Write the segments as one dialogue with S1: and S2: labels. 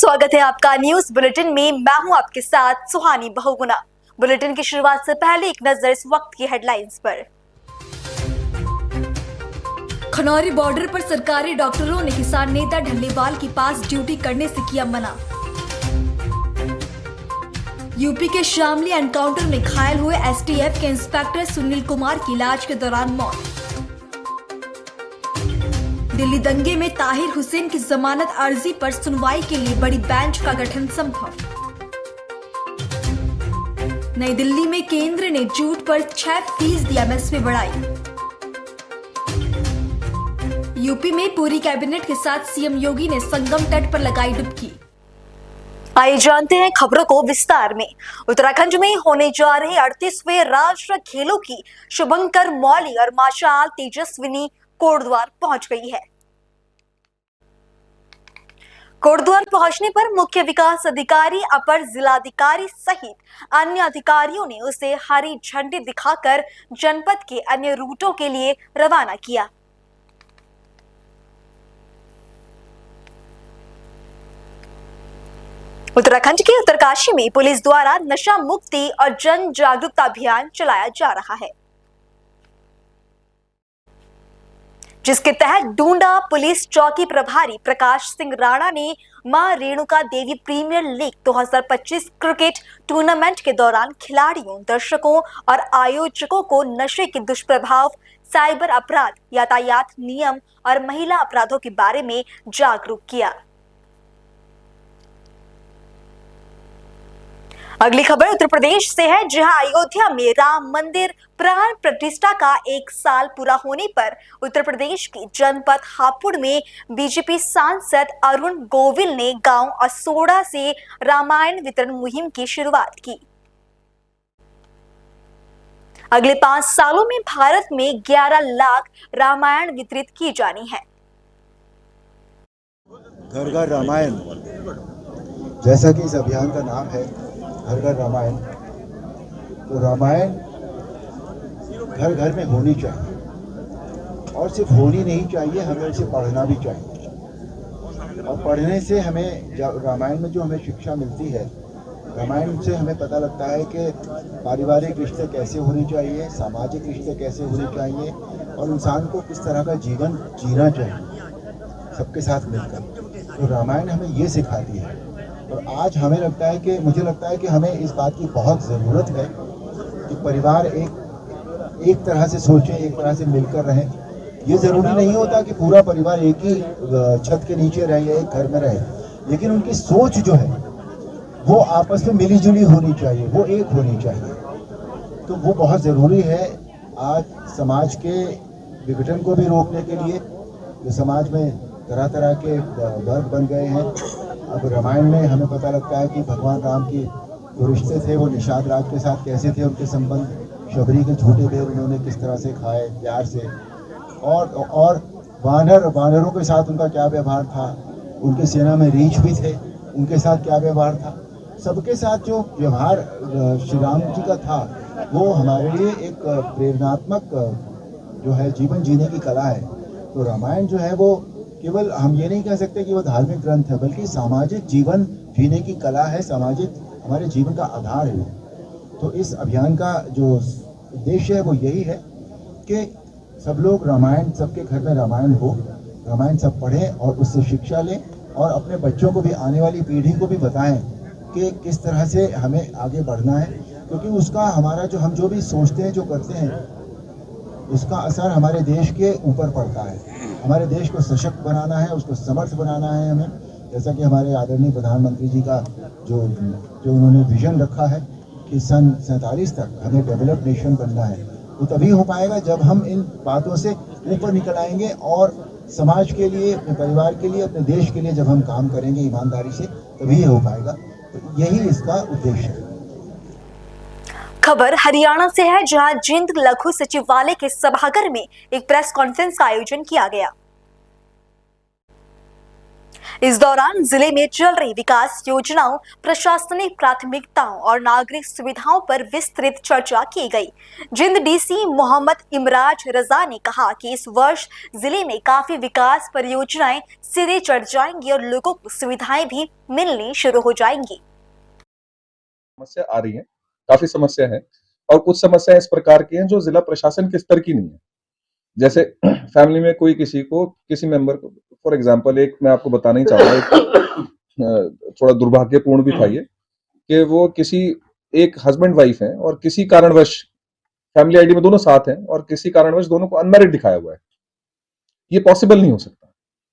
S1: स्वागत है आपका न्यूज बुलेटिन में। मैं हूं आपके साथ सुहानी बहुगुना। बुलेटिन की शुरुआत से पहले एक नजर इस वक्त की हेडलाइंस पर। खनौरी बॉर्डर पर सरकारी डॉक्टरों ने किसान नेता ढल्लेवाल के पास ड्यूटी करने से किया मना। यूपी के शामली एनकाउंटर में घायल हुए एसटीएफ के इंस्पेक्टर सुनील कुमार की इलाज के दौरान मौत। दिल्ली दंगे में ताहिर हुसैन की जमानत अर्जी पर सुनवाई के लिए बड़ी बेंच का गठन संभव। नई दिल्ली में केंद्र ने जूट पर 6% एमएसपी बढ़ाई। यूपी में पूरी कैबिनेट के साथ सीएम योगी ने संगम तट पर लगाई डुबकी। आइए जानते हैं खबरों को विस्तार में। उत्तराखंड में होने जा रहे 38वें राष्ट्रीय खेलों की शुभंकर मौली और माशाल तेजस्विनी कोटद्वार पहुंच गई है। कोटद्वार पहुंचने पर मुख्य विकास अधिकारी, अपर जिलाधिकारी सहित अन्य अधिकारियों ने उसे हरी झंडी दिखाकर जनपद के अन्य रूटों के लिए रवाना किया। उत्तराखंड के उत्तरकाशी में पुलिस द्वारा नशा मुक्ति और जन जागरूकता अभियान चलाया जा रहा है, जिसके तहत डूंडा पुलिस चौकी प्रभारी प्रकाश सिंह राणा ने मां Renuka Devi premiere league 2025 cricket tournament के दौरान खिलाड़ियों, दर्शकों और आयोजकों को नशे के दुष्प्रभाव, साइबर अपराध, यातायात नियम और महिला अपराधों के बारे में जागरूक किया। अगली खबर उत्तर प्रदेश से है, जहां अयोध्या में राम मंदिर प्राण प्रतिष्ठा का 1 साल पूरा होने पर उत्तर प्रदेश के जनपद हापुड़ में बीजेपी सांसद अरुण गोविल ने गांव असोड़ा से रामायण वितरण मुहिम की शुरुआत की। अगले 5 सालों में भारत में 11 लाख रामायण वितरित की जानी है।
S2: घर घर रामायण, जैसा कि इस अभियान का नाम है घर घर रामायण, तो रामायण घर घर में होनी चाहिए और सिर्फ होनी नहीं चाहिए, हमें उसे पढ़ना भी चाहिए। और पढ़ने से हमें रामायण में जो हमें शिक्षा मिलती है, रामायण से हमें पता लगता है कि पारिवारिक रिश्ते कैसे होने चाहिए, सामाजिक रिश्ते कैसे होने चाहिए और इंसान को किस तरह का जीवन जीना चाहिए सबके साथ मिलकर। तो रामायण हमें ये सिखाती है और आज हमें लगता है कि मुझे लगता है कि हमें इस बात की बहुत ज़रूरत है कि परिवार एक तरह से सोचे, एक तरह से मिलकर रहें। ये ज़रूरी नहीं होता कि पूरा परिवार एक ही छत के नीचे रहे या एक घर में रहे, लेकिन उनकी सोच जो है वो आपस में मिली जुली होनी चाहिए, वो एक होनी चाहिए। तो वो बहुत ज़रूरी है आज समाज के विघटन को भी रोकने के लिए। जो समाज में तरह तरह के वर्ग बन गए हैं, अब रामायण में हमें पता लगता है कि भगवान राम की जो रिश्ते थे वो निषाद राज के साथ कैसे थे, उनके संबंध, शबरी के झूठे बेर उन्होंने किस तरह से खाए प्यार से, और वानरों के साथ उनका क्या व्यवहार था, उनकी सेना में रीछ भी थे, उनके साथ क्या व्यवहार था। सबके साथ जो व्यवहार श्री राम जी का था वो हमारे लिए एक प्रेरणात्मक जो है जीवन जीने की कला है। तो रामायण जो है वो केवल हम ये नहीं कह सकते कि वो धार्मिक ग्रंथ है, बल्कि सामाजिक जीवन जीने की कला है, सामाजिक हमारे जीवन का आधार है। तो इस अभियान का जो उद्देश्य है वो यही है कि सब लोग रामायण, सबके घर में रामायण हो, रामायण सब पढ़ें और उससे शिक्षा लें और अपने बच्चों को भी, आने वाली पीढ़ी को भी बताएं कि किस तरह से हमें आगे बढ़ना है, क्योंकि उसका हमारा जो हम जो भी सोचते हैं, जो करते हैं, उसका असर हमारे देश के ऊपर पड़ता है। हमारे देश को सशक्त बनाना है, उसको समर्थ बनाना है हमें, जैसा कि हमारे आदरणीय प्रधानमंत्री जी का जो उन्होंने विजन रखा है कि सन 47 तक हमें डेवलप्ड नेशन बनना है। तो तभी हो पाएगा जब हम इन बातों से ऊपर निकल आएंगे और समाज के लिए, अपने परिवार के लिए, अपने देश के लिए जब हम काम करेंगे ईमानदारी से, तभी ये हो पाएगा। तो यही इसका उद्देश्य है।
S1: खबर हरियाणा से है, जहां जिंद लघु सचिवालय के सभागार में एक प्रेस कॉन्फ्रेंस का आयोजन किया गया। इस दौरान जिले में चल रही विकास योजनाओं, प्रशासनिक प्राथमिकताओं और नागरिक सुविधाओं पर विस्तृत चर्चा की गई। जिंद डीसी मोहम्मद इमराज रजा ने कहा कि इस वर्ष जिले में काफी विकास परियोजनाएं सिरे चढ़ जाएंगी और लोगों को सुविधाएं भी मिलनी शुरू हो जाएंगी।
S3: समस्या आ रही है, काफी समस्या है और कुछ समस्या इस प्रकार की हैं जो जिला प्रशासन के स्तर की नहीं है। जैसे फैमिली में कोई किसी मेंबर को, फॉर एग्जांपल एक मैं आपको बताना ही चाहूंगा, एक थोड़ा दुर्भाग्यपूर्ण भी था ये कि वो किसी एक हस्बैंड वाइफ हैं और किसी कारणवश फैमिली आईडी में दोनों साथ हैं और किसी कारणवश दोनों को अनमैरिड दिखाया हुआ है। ये पॉसिबल नहीं हो सकता।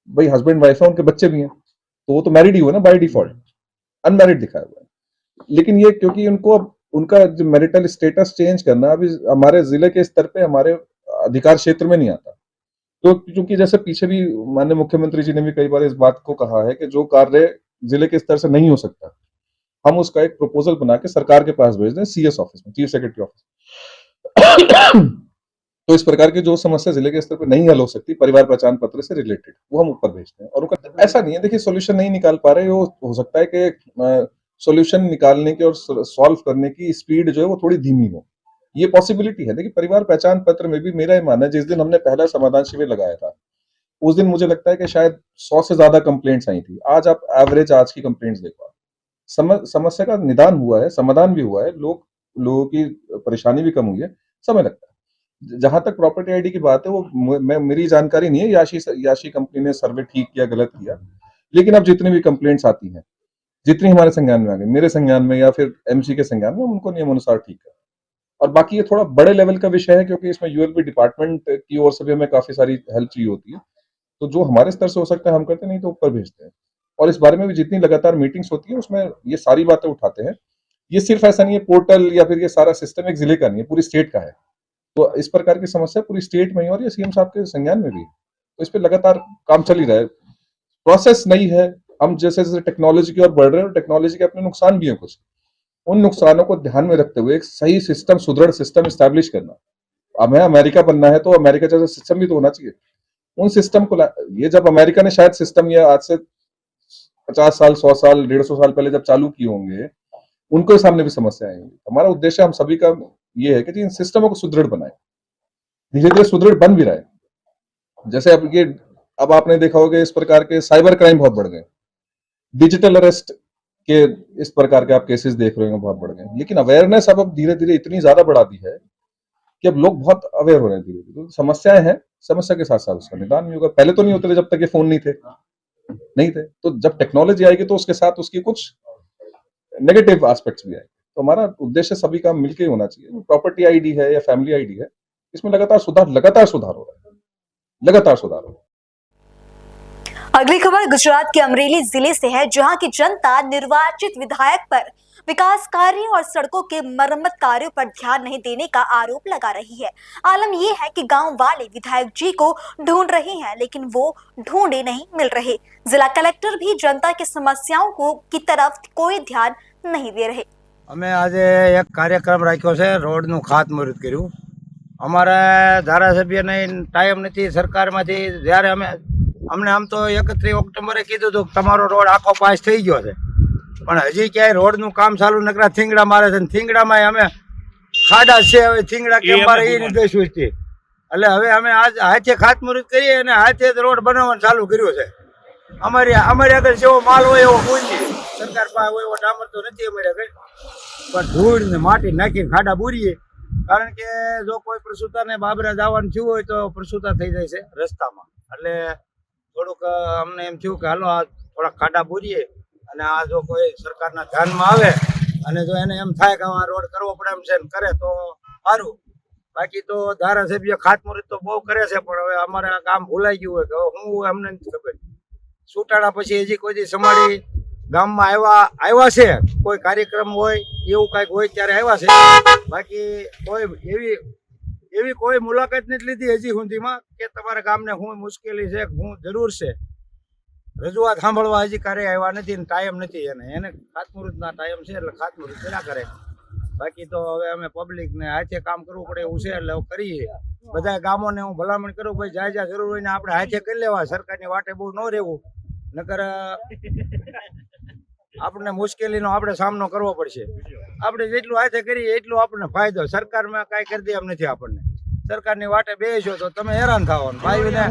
S3: भाई हस्बैंड वाइफ है, उनके बच्चे भी हैं, तो वो तो मैरिड ही हुआ ना बाय डिफॉल्ट, अनमैरिड दिखाया हुआ है। लेकिन ये क्योंकि उनको अब उनका जो मैरिटल स्टेटस चेंज करना अभी हमारे जिले के स्तर पे हमारे अधिकार क्षेत्र में नहीं आता। तो क्योंकि जैसे पीछे भी माननीय मुख्यमंत्री जी ने भी कई बार इस बात को कहा है कि जो कार्य जिले के स्तर से नहीं हो सकता, हम उसका एक प्रपोजल बना के सरकार के पास भेज दें, सीएस ऑफिस में, चीफ सेक्रेटरी ऑफिस। तो इस प्रकार की जो समस्या जिले के स्तर पर नहीं हल हो सकती परिवार पहचान पत्र से रिलेटेड, वो हम ऊपर भेजते हैं। और उनका ऐसा नहीं है, देखिए सोल्यूशन नहीं निकाल पा रहे, वो हो सकता है कि सॉल्यूशन निकालने की और सॉल्व करने की स्पीड जो है वो थोड़ी धीमी हो, ये पॉसिबिलिटी है। देखिए परिवार पहचान पत्र में भी मेरा ये मानना है, जिस दिन हमने पहला समाधान शिविर लगाया था उस दिन मुझे लगता है कि शायद 100 से ज्यादा कंप्लेंट्स आई थी। आज आप एवरेज आज की कंप्लेंट्स देखो, समस्या का निदान हुआ है, समाधान भी हुआ है, लोगों की परेशानी भी कम हुई है, समय लगता है। जहां तक प्रॉपर्टी आईडी की बात है, वो मेरी जानकारी नहीं है याशी कंपनी ने सर्वे ठीक किया गलत किया, लेकिन अब जितनी भी कंप्लेंट्स आती हैं, जितनी हमारे संज्ञान में आ गई, मेरे संज्ञान में या फिर एमसी के संज्ञान में, उनको नियम अनुसार ठीक है। और बाकी ये थोड़ा बड़े लेवल का विषय है क्योंकि इसमें यूएलबी डिपार्टमेंट की ओर से भी हमें काफी सारी हेल्प चाहिए होती है। तो जो हमारे स्तर से हो सकता है हम करते, नहीं तो ऊपर भेजते हैं। और इस बारे में भी जितनी लगातार मीटिंग्स होती है उसमें ये सारी बातें उठाते हैं। ये सिर्फ ऐसा नहीं है पोर्टल या फिर ये सारा सिस्टम एक जिले का नहीं है, पूरी स्टेट का है। तो इस प्रकार की समस्या पूरी स्टेट में ही और ये सीएम साहब के संज्ञान में भी, तो इस पर लगातार काम चल ही रहा है। प्रोसेस नहीं है, हम जैसे जैसे टेक्नोलॉजी की ओर बढ़ रहे हैं, टेक्नोलॉजी के अपने नुकसान भी हैं कुछ, उन नुकसानों को ध्यान में रखते हुए एक सही सिस्टम, सुदृढ़ सिस्टम स्टैब्लिश करना। अब हमें अमेरिका बनना है तो अमेरिका जैसा सिस्टम भी तो होना चाहिए। उन सिस्टम को ये जब अमेरिका ने शायद सिस्टम ये आज से 50 साल 100 साल 150 साल पहले जब चालू किए होंगे, उनको सामने भी समस्या आएंगी। हमारा उद्देश्य हम सभी का ये है कि इन सिस्टमों को सुदृढ़ बनाए, धीरे धीरे सुदृढ़ बन भी रहा है। जैसे अब आपने देखा होगा इस प्रकार के साइबर क्राइम बहुत बढ़ गए, डिजिटल अरेस्ट के इस प्रकार के आप केसेस देख रहे हैं बहुत बढ़ गए। लेकिन अवेयरनेस अब धीरे धीरे इतनी ज्यादा बढ़ा दी है कि अब लोग बहुत अवेयर हो रहे हैं धीरे धीरे। तो समस्याएं हैं, समस्या के साथ साथ उसका निदान भी होगा। पहले तो नहीं होते थे जब तक ये फोन नहीं थे। तो जब टेक्नोलॉजी आएगी तो उसके साथ उसकी कुछ नेगेटिव एस्पेक्ट्स भी आएंगे। तो हमारा उद्देश्य सभी का मिलकर होना चाहिए। प्रॉपर्टी आईडी है या फैमिली आईडी है, इसमें लगातार सुधार हो रहा है, लगातार सुधार हो रहा है।
S1: अगली खबर गुजरात के अमरेली जिले से है, जहां की जनता निर्वाचित विधायक पर विकास कार्यों और सड़कों के मरम्मत कार्यों पर ध्यान नहीं देने का आरोप लगा रही है। आलम यह है कि गांव वाले विधायक जी को ढूंढ रहे हैं, लेकिन वो ढूंढे नहीं मिल रहे। जिला कलेक्टर भी जनता की समस्याओं की तरफ कोई ध्यान नहीं दे रहे।
S4: અમે આજે એક કાર્યક્રમ રાખ્યો છે, રોડનું ખાતમુહૂર્ત કર્યું। અમારા ધારાસભ્યને ટાઈમ નથી સરકારમાંથી। જ્યારે અમને આમ તો 31 ઓક્ટોબરે કીધું હતું કે તમારો રોડ આખો પાસ થઈ ગયો છે, પણ હજી ક્યાંય રોડનું કામ ચાલુ નકરા થીંગડા મારે છે। થીંગડામાં અમે ખાડા છે, હવે થીંગડા કેમ મારે એ રીતે સૂચતી। એટલે હવે અમે આજ હાથે ખાતમુહૂર્ત કરીએ અને હાથે જ રોડ બનાવવાનું ચાલુ કર્યું છે। અમારી આગળ જેવો માલ હોય એવો કોઈ નહીં, સરકાર પાસે હોય એવો ડામર તો નથી અમારી આગળ, પણ ધૂળ ને માટી નાખીને ખાડા બુરીએ। કારણ કે જો કોઈ પ્રસૂતાને બાબરા જવાનું થયું હોય તો પ્રસૂતા થઈ જાય છે રસ્તામાં। એટલે થોડુંક અમને એમ થયું કે હાલો આ થોડા ખાડા બુરીએ અને આ જો કોઈ સરકારના ધ્યાનમાં આવે અને જો એને એમ થાય કે આ રોડ કરવો પડે એમ છે કરે તો સારું। બાકી તો ધારાસભ્ય ખાતમુહૂર્ત તો બહુ કરે છે, પણ હવે અમારે આ કામ ભૂલાઈ ગયું હોય કે હું અમને નથી ખબર। ચૂંટાણા પછી હજી કોઈ સમાડી ગામમાં આવ્યા છે, કોઈ કાર્યક્રમ હોય એવું કાંઈક હોય ત્યારે આવ્યા છે। બાકી કોઈ એવી કોઈ મુલાકાત નથી લીધી હજી સુધીમાં કે તમારા ગામને શું મુશ્કેલી છે, શું જરૂર છે। રજૂઆત સાંભળવા હજી ક્યારે આવ્યા નથી, ટાઈમ નથી એને ખાતમુહૂર્તના ટાઈમ છે એટલે ખાતમુહૂર્ત કર્યા કરે। બાકી તો હવે અમે પબ્લિકને હાથે કામ કરવું પડે એવું છે એટલે કરીએ। બધા ગામોને હું ભલામણ કરું ભાઈ જ્યાં જરૂર હોય ને આપણે હાથે કરી લેવા, સરકારની વાટે બહુ ન રહેવું। નકર આપણને મુશ્કેલીનો આપણે સામનો કરવો પડશે. આપણે જેટલું હાથે કરીએ એટલું આપણને ફાયદો. સરકારમાં કાંઈ કરી દે એમ નથી આપણને. સરકારની વાટે બેસો તો તમે હેરાન થવાનું. ભાઈને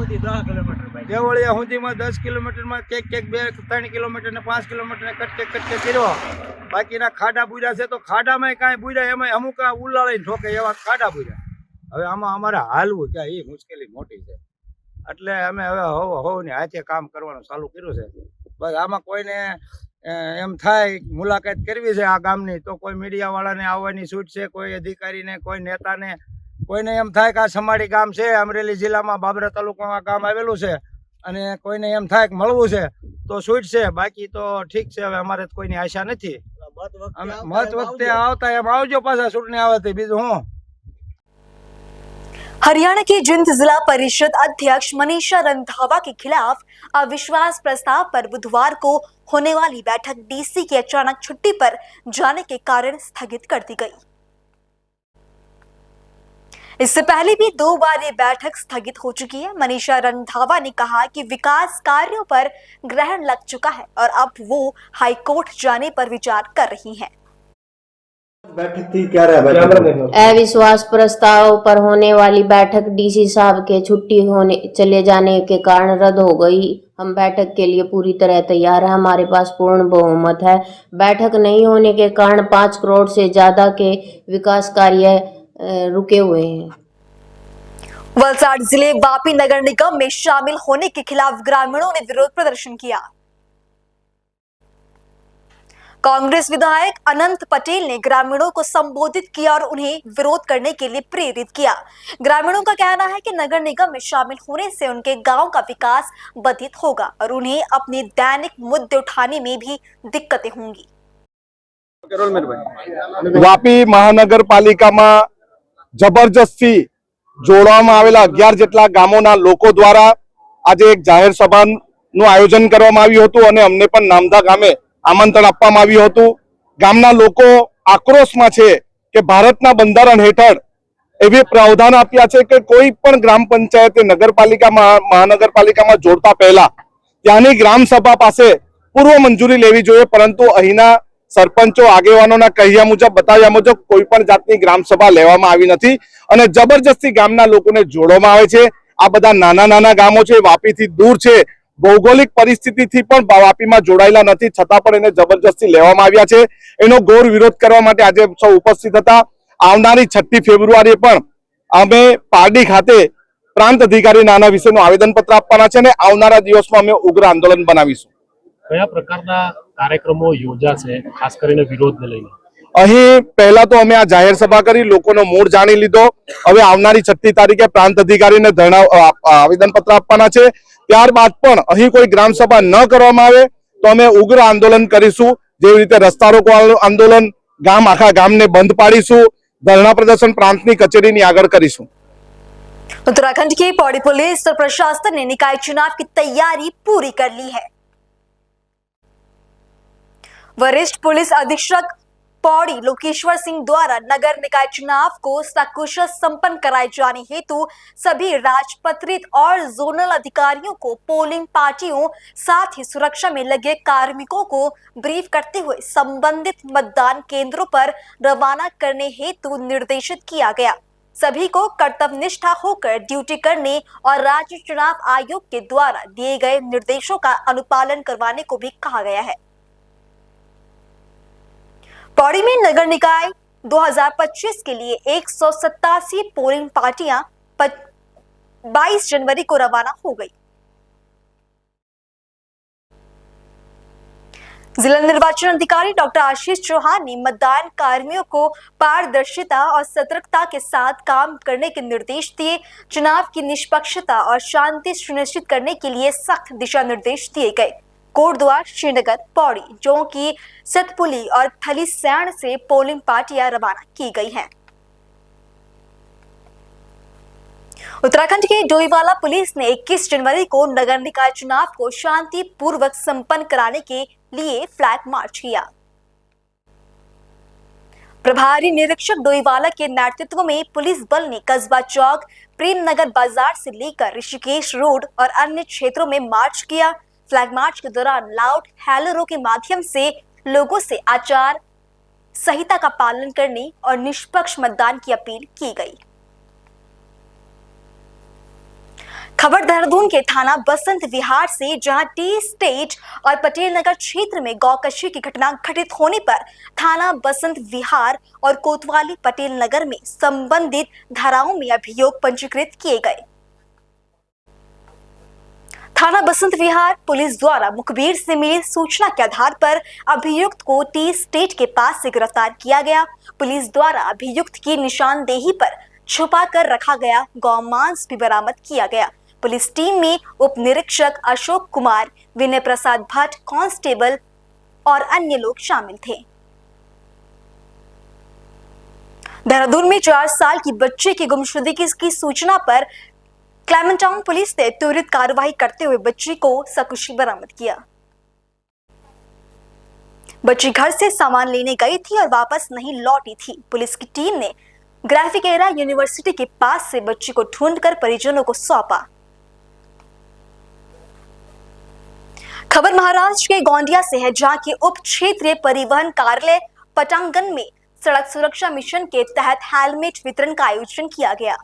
S4: દેવળિયા સુધીમાં 10 કિલોમીટરમાં કેક 2-3 કિલોમીટર ને 5 કિલોમીટર ને કટકે કર્યો. બાકીના ખાડા બુર્યા છે તો ખાડામાં કાંઈ બુર્યા એમાં અમુક ઉલાળીને ઠોકે એવા ખાડા બુર્યા. હવે આમાં અમારે હાલવું ક્યાં એ મુશ્કેલી મોટી છે. એટલે અમે હવે હોવની હાથે કામ કરવાનું ચાલુ કર્યું છે. બસ આમાં કોઈને એમ થાય મુલાકાત કરવી છે આ ગામની તો કોઈ મીડિયા વાળાને આવવાની છૂટ છે, કોઈ અધિકારીને, કોઈ નેતાને. કોઈને એમ થાય કે આ સમાડી ગામ છે, અમરેલી જિલ્લામાં બાબરા તાલુકામાં ગામ આવેલું છે, અને કોઈને એમ થાય કે મળવું છે તો છૂટ છે. બાકી તો ઠીક છે, હવે અમારે કોઈની આશા નથી. મત વખતે આવતા એમ આવજો પાછા ચૂંટણી આવે તો. બીજું હું
S1: हरियाणा के जिंद जिला परिषद अध्यक्ष मनीषा रंधावा के खिलाफ अविश्वास प्रस्ताव पर बुधवार को होने वाली बैठक डीसी की अचानक छुट्टी पर जाने के कारण स्थगित कर दी गई। इससे पहले भी 2 बार ये बैठक स्थगित हो चुकी है। मनीषा रंधावा ने कहा कि विकास कार्यों पर ग्रहण लग चुका है और अब वो हाईकोर्ट जाने पर विचार कर रही हैं।
S2: बैठक थी, क्या रहा बैठक?
S5: अविश्वास प्रस्ताव पर होने वाली बैठक डीसी साहब के छुट्टी होने चले जाने के कारण रद्द हो गई। हम बैठक के लिए पूरी तरह तैयार हैं, हमारे पास पूर्ण बहुमत है। बैठक नहीं होने के कारण 5 करोड़ से ज्यादा के विकास कार्य रुके हुए हैं।
S1: वलसाड जिले वापी नगर निगम में शामिल होने के खिलाफ ग्रामीणों ने विरोध प्रदर्शन किया। कांग्रेस विधायक अनंत पटेल ने ग्रामीणों को संबोधित किया और उन्हें विरोध करने के लिए प्रेरित किया। ग्रामीणों का कहना है कि नगर निगम में शामिल होने से उनके गांव का विकास बाधित होगा और उन्हें अपने दैनिक मुद्दे उठाने में भी दिक्कतें होंगी।
S6: વાપી મહાનગરપાલિકામાં જબરજસ્તી જોડવામાં આવેલા 11 જેટલા ગામોના લોકો દ્વારા આજે એક જાહેર સભાનું આયોજન કરવામાં આવ્યું હતું અને અમને પણ નામદા ગામે આમંત્રણ આપવામાં આવ્યું હતું. ગામના લોકો આક્રોશમાં છે કે ભારતના બંધારણ હેઠળ એવી પ્રાવધાન આપ્યા છે કે કોઈ પણ ગ્રામ પંચાયતે નગરપાલિકામાં મહાનગરપાલિકામાં જોડતા પહેલા ત્યાંની ગ્રામ સભા પાસે પૂર્વ મંજૂરી લેવી જોઈએ, પરંતુ અહીંના સરપંચો આગેવાનોના કહ્યા મુજબ બતાવ્યા મુજબ કોઈ પણ જાતની ગ્રામ સભા લેવામાં આવી નથી અને જબરજસ્તી ગામના લોકોને જોડવામાં આવે છે. આ બધા નાના નાના ગામો છે, વાપીથી દૂર છે, ભૌગોલિક પરિસ્થિતિથી પણ વાપીમાં જોડાયેલા નથી, છતાં પણ એને જબરજસ્તી લેવામાં આવ્યા છે. એનો ઘોર વિરોધ કરવા માટે આજે સૌ ઉપસ્થિત હતા. આવનારી 6 ફેબ્રુઆરીએ પણ અમે પારડી ખાતે પ્રાંત અધિકારીને આના વિશેનું આવેદનપત્ર આપવાના છે અને આવનારા દિવસમાં અમે ઉગ્ર આંદોલન બનાવીશું.
S7: કયા પ્રકારના કાર્યક્રમો યોજાશે ખાસ કરીને વિરોધને લઈને?
S6: અહીં પહેલા તો અમે આ જાહેર સભા કરી લોકોનો મૂળ જાણી લીધો. હવે આવનારી 6 તારીખે પ્રાંત અધિકારીને આવેદનપત્ર આપવાના છે. ત્યારબાદ પણ અહીં કોઈ ગ્રામ સભા ન કરવામાં આવે તો અમે ઉગ્ર આંદોલન કરીશું. જેવી રીતે રસ્તા રોકો આંદોલન, ગામ આખા ગામને બંધ પાડીશું, ધરણા પ્રદર્શન પ્રાંતની કચેરીની આગળ કરીશું.
S1: उत्तराखंड की पौड़ी पुलिस और प्रशासन ने निकाय चुनाव की तैयारी पूरी कर ली है। वरिष्ठ पुलिस अधीक्षक पौड़ी लोकेश्वर सिंह द्वारा नगर निकाय चुनाव को सकुशल संपन्न कराए जाने हेतु सभी राजपत्रित और जोनल अधिकारियों को पोलिंग पार्टियों साथ ही सुरक्षा में लगे कार्मिकों को ब्रीफ करते हुए संबंधित मतदान केंद्रों पर रवाना करने हेतु निर्देशित किया गया। सभी को कर्तव्यनिष्ठा होकर ड्यूटी करने और राज्य चुनाव आयोग के द्वारा दिए गए निर्देशों का अनुपालन करवाने को भी कहा गया है। पौड़ी में नगर निकाय 2025 के लिए 187 पोलिंग पार्टियां 22 जनवरी को रवाना हो गई। जिला निर्वाचन अधिकारी डॉक्टर आशीष चौहान ने मतदान कार्मियों को पारदर्शिता और सतर्कता के साथ काम करने के निर्देश दिए। चुनाव की निष्पक्षता और शांति सुनिश्चित करने के लिए सख्त दिशा निर्देश दिए गए। कोटद्वार, श्रीनगर, पौड़ी, जोंकी, सतपुली और थली सैण से पोलिंग पार्टियां रवाना की गई हैं। उत्तराखंड के डोईवाला पुलिस ने 21 जनवरी को नगर निकाय चुनाव को शांतिपूर्वक संपन्न कराने के लिए फ्लैग मार्च किया। प्रभारी निरीक्षक डोईवाला के नेतृत्व में पुलिस बल ने कस्बा चौक, प्रेम नगर बाजार से लेकर ऋषिकेश रोड और अन्य क्षेत्रों में मार्च किया। फ्लैग मार्च के दौरान लाउड हैलरों के माध्यम से लोगों से आचार संहिता का पालन करने और निष्पक्ष मतदान की अपील की गई। खबर देहरादून के थाना बसंत विहार से, जहां टी स्टेट और पटेल नगर क्षेत्र में गौकशी की घटना घटित होने पर थाना बसंत विहार और कोतवाली पटेल नगर में संबंधित धाराओं में अभियोग पंजीकृत किए गए। थाना बसंत विहार पुलिस द्वारा मुखबिर से मिली सूचना के आधार पर अभियुक्त को टी स्टेट के पास से गिरफ्तार किया गया। पुलिस द्वारा अभियुक्त की निशानदेही पर छुपा कर रखा गया गौमांस भी बरामद किया गया। पुलिस टीम में उप निरीक्षक अशोक कुमार, विनय प्रसाद भट्ट, कांस्टेबल और अन्य लोग शामिल थे। देहरादून में 4 साल की बच्चे की गुमशुदगी की सूचना पर क्लेमेंट टाउन पुलिस ने त्वरित कार्रवाई करते हुए बच्ची को सकुशल बरामद किया। बच्ची घर से सामान लेने गई थी और वापस नहीं लौटी थी। पुलिस की टीम ने ग्राफिकेरा यूनिवर्सिटी के पास से बच्ची को ढूंढकर परिजनों को सौंपा। खबर महाराष्ट्र के गोंदिया से है, जहां के उप क्षेत्रीय परिवहन कार्यालय पटांगन में सड़क सुरक्षा मिशन के तहत हेलमेट वितरण का आयोजन किया गया।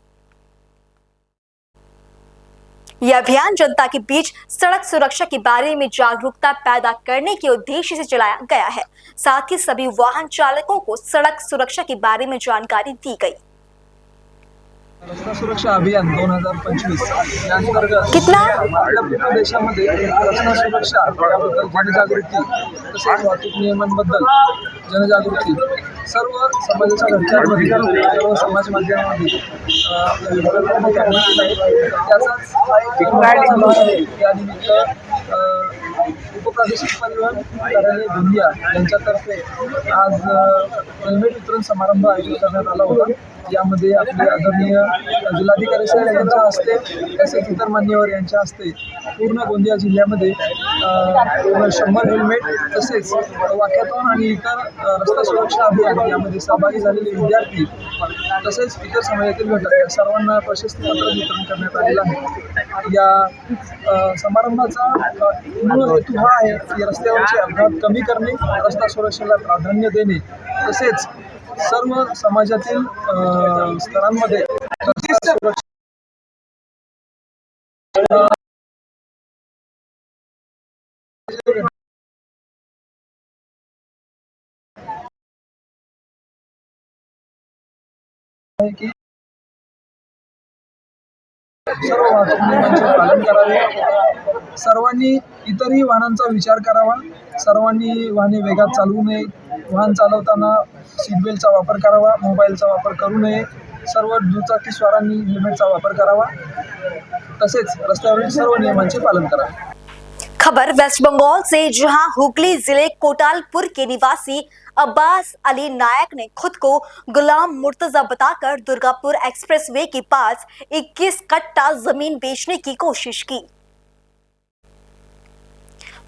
S1: यह अभियान जनता के बीच सड़क सुरक्षा के बारे में जागरूकता पैदा करने के उद्देश्य से चलाया गया है। साथ ही सभी वाहन चालकों को सड़क सुरक्षा के बारे में जानकारी दी गई।
S8: रस्ता सुरक्षा अभियान 2025 या अंतर्गत
S1: कितना?
S8: आपल्या पूर्ण देशामध्ये रस्ता सुरक्षा याबद्दल जनजागृती तसेच वाहतूक नियमांबद्दल जनजागृती सर्व समाजाच्या घटकांमध्ये, सर्व समाज माध्यमांमध्ये त्याचाच यानिमित्त उपप्रादेशिक परिवहन कार्यालय गोंदिया यांच्यातर्फे आज हेल्मेट वितरण समारंभ आयोजित करण्यात आला होता। यामध्ये आपले आदरणीय जिल्हाधिकारी साहेब यांच्या हस्ते तसेच इतर मान्यवर यांच्या हस्ते पूर्ण गोंदिया जिल्ह्यामध्ये 100 हेल्मेट तसेच वॉकॅथॉन आणि इतर रस्ता सुरक्षा अभियान यामध्ये सहभागी झालेले विद्यार्थी तसेच इतर समाजातील घटक या सर्वांना प्रशस्तीपत्र वितरण करण्यात आलेलं आहे। या समारंभाचा मूळ हेतू हा आहे की रस्त्यावरचे अपघात कमी करणे, रस्ता सुरक्षेला प्राधान्य देणे तसेच सर्व समाजातील स्तरांमध्ये रस्ता सुरक्षा की सर्व वाहतूक नियमांचे पालन करावे, सर्वांनी इतरही वाहनांचा विचार करावा, सर्वांनी वाहने वेगात चालवू नये, वाहन चालवताना सीट बेल्टचा वापर करावा, मोबाईलचा वापर करू नये, सर्व दुचाकी स्वारांनी हेल्मेटचा वापर करावा तसेच रस्त्यावरील सर्व नियमांचे पालन करावे।
S1: खबर वेस्ट बंगाल से, जहां हुगली जिले कोटालपुर के निवासी अब्बास अली नायक ने खुद को गुलाम मुर्तजा बताकर दुर्गापुर एक्सप्रेसवे के पास 21 कट्टा जमीन बेचने की कोशिश की।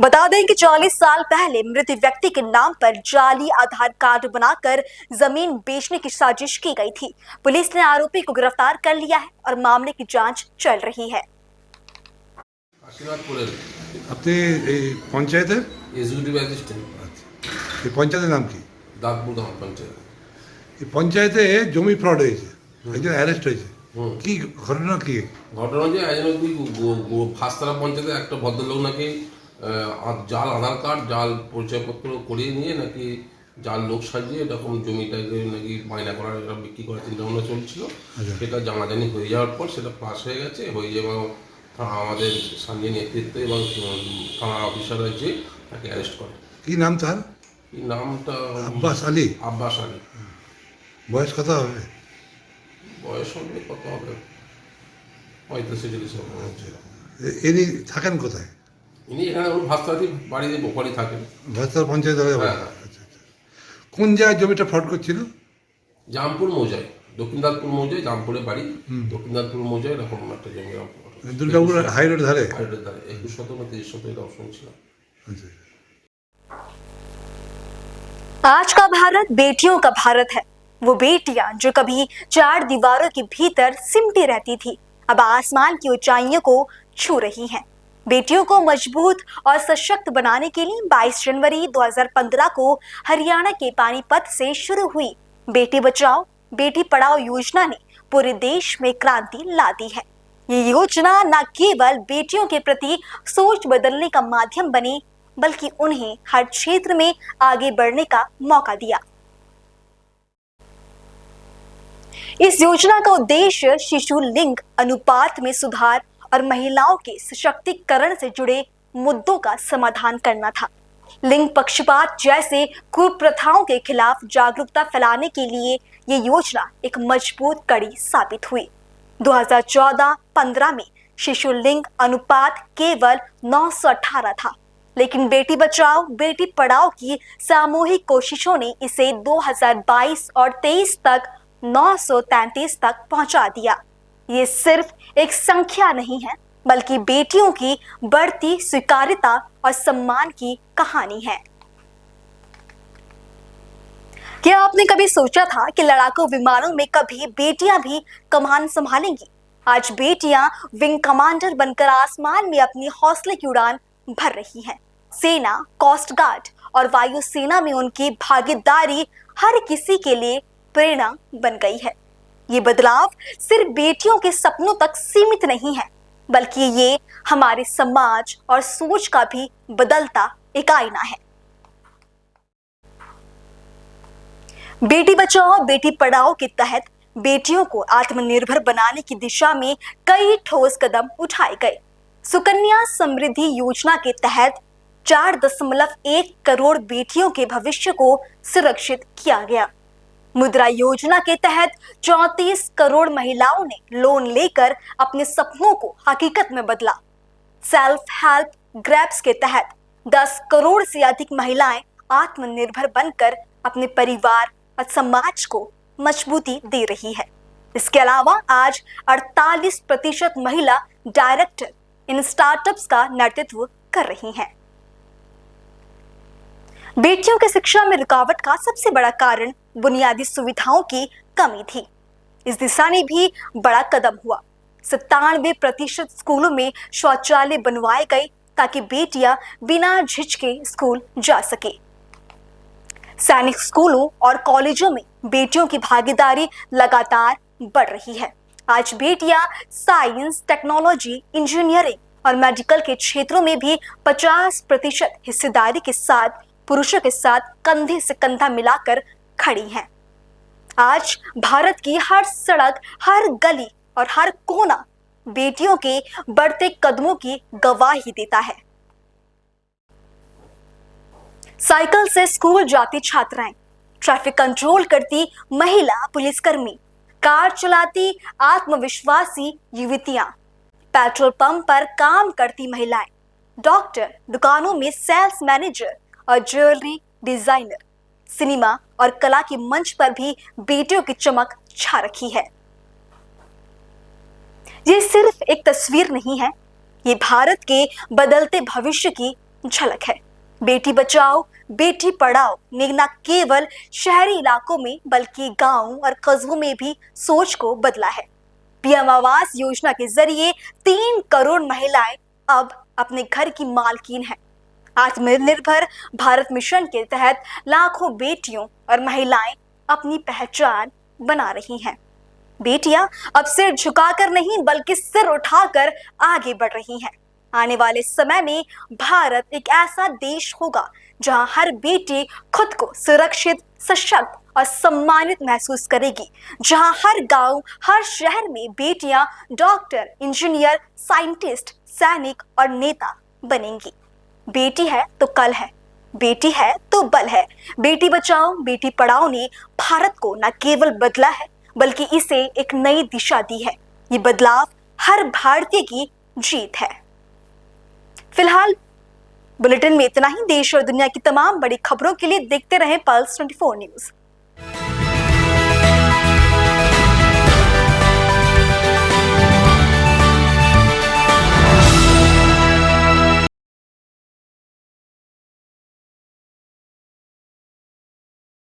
S1: बता दें कि 40 साल पहले मृत व्यक्ति के नाम पर जाली आधार कार्ड बनाकर जमीन बेचने की साजिश की गई थी। पुलिस ने आरोपी को गिरफ्तार कर लिया है और मामले की जांच चल रही है।
S9: আপনি এই পঞ্চায়েতের
S10: এক্সিকিউটিভ অ্যাসিস্ট্যান্ট
S9: এই পঞ্চায়েতের নাম কি?
S10: দাঁতপুর ধাম পঞ্চায়েত।
S9: এই পঞ্চায়েতে জমি ফ্রড হয়েছে, একজন অ্যারেস্ট হয়েছে, কি ঘটনা কি?
S10: ঘটনা যে ফাঁসতলা পঞ্চায়েতে একটা ভদ্রলোক নাকি জাল আধার কার্ড, জাল পরিচয়পত্র করিয়ে নিয়ে নাকি জাল লোক সাজিয়ে এরকম জমিটাকে নাকি বায়না করার বিক্রি করার চিন্তাভাবনা চলছিল। সেটা জানাজানি হয়ে যাওয়ার পর সেটা পাস হয়ে গেছে, হয়ে যাওয়া আমাদের স্থানীয় নেতৃত্ব এবং থানার অফিসাররা যে তাকে অ্যারেস্ট করে।
S9: কি নাম তার?
S10: এই নামটা
S9: আব্বাস আলী।
S10: আব্বাস আলী।
S9: বয়স কত হবে?
S10: বয়স হবে কত হবে, 35-40 হবে।
S9: ইনি থাকেন কোথায়?
S10: ইনি এখানে ভাস্তাতি বাড়িতে বোকারি থাকেন।
S9: ভাস্তার পঞ্চায়েত?
S10: হ্যাঁ।
S9: কোন জায়গায় জমিটা ফ্রড করছিল?
S10: জামপুর মৌজায়, দক্ষিণদাতপুর মৌজায়, জামপুরে বাড়ি, দক্ষিণদাতপুর মৌজায় এরকম একটা জমি
S9: দুর্গাপুর হাই রোড ধারে?
S10: হাই রোডের ধারে 21 শতক বা 30 শতক এটা অপশন ছিল।
S1: आज का भारत बेटियों का भारत है। वो बेटियां जो कभी 4 दीवारों के भीतर सिमटी रहती थी, अब आसमान की ऊंचाइयों को छू रही हैं। बेटियों को मजबूत और सशक्त बनाने के लिए 22 जनवरी 2015 को हरियाणा के पानीपत से शुरू हुई बेटी बचाओ बेटी पढ़ाओ योजना ने पूरे देश में क्रांति ला दी है। ये योजना न केवल बेटियों के प्रति सोच बदलने का माध्यम बनी, बल्कि उन्हें हर क्षेत्र में आगे बढ़ने का मौका दिया। इस योजना का उद्देश्य शिशु लिंग अनुपात में सुधार और महिलाओं के सशक्तिकरण से जुड़े मुद्दों का समाधान करना था। लिंग पक्षपात जैसे कुप्रथाओं के खिलाफ जागरूकता फैलाने के लिए ये योजना एक मजबूत कड़ी साबित हुई। 2014-15 में शिशु लिंग अनुपात केवल 918 था, लेकिन बेटी बचाओ बेटी पढ़ाओ की सामूहिक कोशिशों ने इसे 2022 और 23 तक 933 तक पहुंचा दिया। ये सिर्फ एक संख्या नहीं है, बल्कि बेटियों की बढ़ती स्वीकार्यता और सम्मान की कहानी है। क्या आपने कभी सोचा था कि लड़ाकू विमानों में कभी बेटियां भी कमान संभालेंगी? आज बेटियां विंग कमांडर बनकर आसमान में अपनी हौसले की उड़ान भर रही हैं। सेना, कोस्ट गार्ड और वायुसेना में उनकी भागीदारी हर किसी के लिए प्रेरणा बन गई है। ये बदलाव सिर्फ बेटियों के सपनों तक सीमित नहीं है, बल्कि ये हमारे समाज और सोच का भी बदलता एक आईना है। बेटी बचाओ बेटी पढ़ाओ के तहत बेटियों को आत्मनिर्भर बनाने की दिशा में कई ठोस कदम उठाए गए। सुकन्या समृद्धि योजना के तहत 4.1 करोड़ बेटियों के भविष्य को सुरक्षित किया गया। मुद्रा योजना के तहत 34 करोड़ महिलाओं ने लोन लेकर अपने सपनों को हकीकत में बदला। सेल्फ हेल्प ग्रैप्स के तहत 10 करोड़ से अधिक महिलाएं आत्मनिर्भर बनकर अपने परिवार और समाज को मजबूती दे रही है। इसके अलावा आज 48% महिला डायरेक्टर इन स्टार्टअप्स का नेतृत्व कर रही हैं। बेटियों की शिक्षा में रुकावट का सबसे बड़ा कारण बुनियादी सुविधाओं की कमी थी। इस दिशा में भी बड़ा कदम हुआ। 97% स्कूलों में शौचालय बनवाए गए ताकि बेटियां बिना झिझके स्कूल जा सके। सैनिक स्कूलों और कॉलेजों में बेटियों की भागीदारी लगातार बढ़ रही है। आज बेटियां साइंस, टेक्नोलॉजी, इंजीनियरिंग और मेडिकल के क्षेत्रों में भी 50% हिस्सेदारी के साथ पुरुषों के साथ कंधे से कंधा मिलाकर खड़ी हैं। आज भारत की हर सड़क, हर गली और हर कोना बेटियों के बढ़ते कदमों की गवाही देता है। साइकिल से स्कूल जाती छात्राएं, ट्रैफिक कंट्रोल करती महिला पुलिसकर्मी, कार चलाती आत्मविश्वासी युवतियां, पेट्रोल पंप पर काम करती महिलाएं, डॉक्टर, दुकानों में सेल्स मैनेजर और ज्वेलरी डिजाइनर, सिनेमा और कला की मंच पर भी बेटियों की चमक छा रखी है। ये सिर्फ एक तस्वीर नहीं है, ये भारत के बदलते भविष्य की झलक है। बेटी बचाओ बेटी पढ़ाओ ने न केवल शहरी इलाकों में बल्कि गांव और कस्बों में भी सोच को बदला है। पीएम आवास योजना के जरिए 3 करोड़ महिलाएं अब अपने घर की मालकीन हैं। आत्मनिर्भर भारत मिशन के तहत लाखों बेटियों और महिलाएं अपनी पहचान बना रही हैं। बेटियां अब सिर झुकाकर नहीं बल्कि सिर उठाकर आगे बढ़ रही हैं। आने वाले समय में भारत एक ऐसा देश होगा जहां हर बेटी खुद को सुरक्षित, सशक्त और सम्मानित महसूस करेगी, जहां हर गांव, हर शहर में बेटियां डॉक्टर, इंजीनियर, साइंटिस्ट, सैनिक और नेता बनेंगी। बेटी है तो कल है, बेटी है तो बल है। बेटी बचाओ बेटी पढ़ाओ ने भारत को न केवल बदला है बल्कि इसे एक नई दिशा दी है। ये बदलाव हर भारतीय की जीत है। फिलहाल बुलेटिन में इतना ही। देश और दुनिया की तमाम बड़ी खबरों के लिए देखते रहें पल्स 24 न्यूज।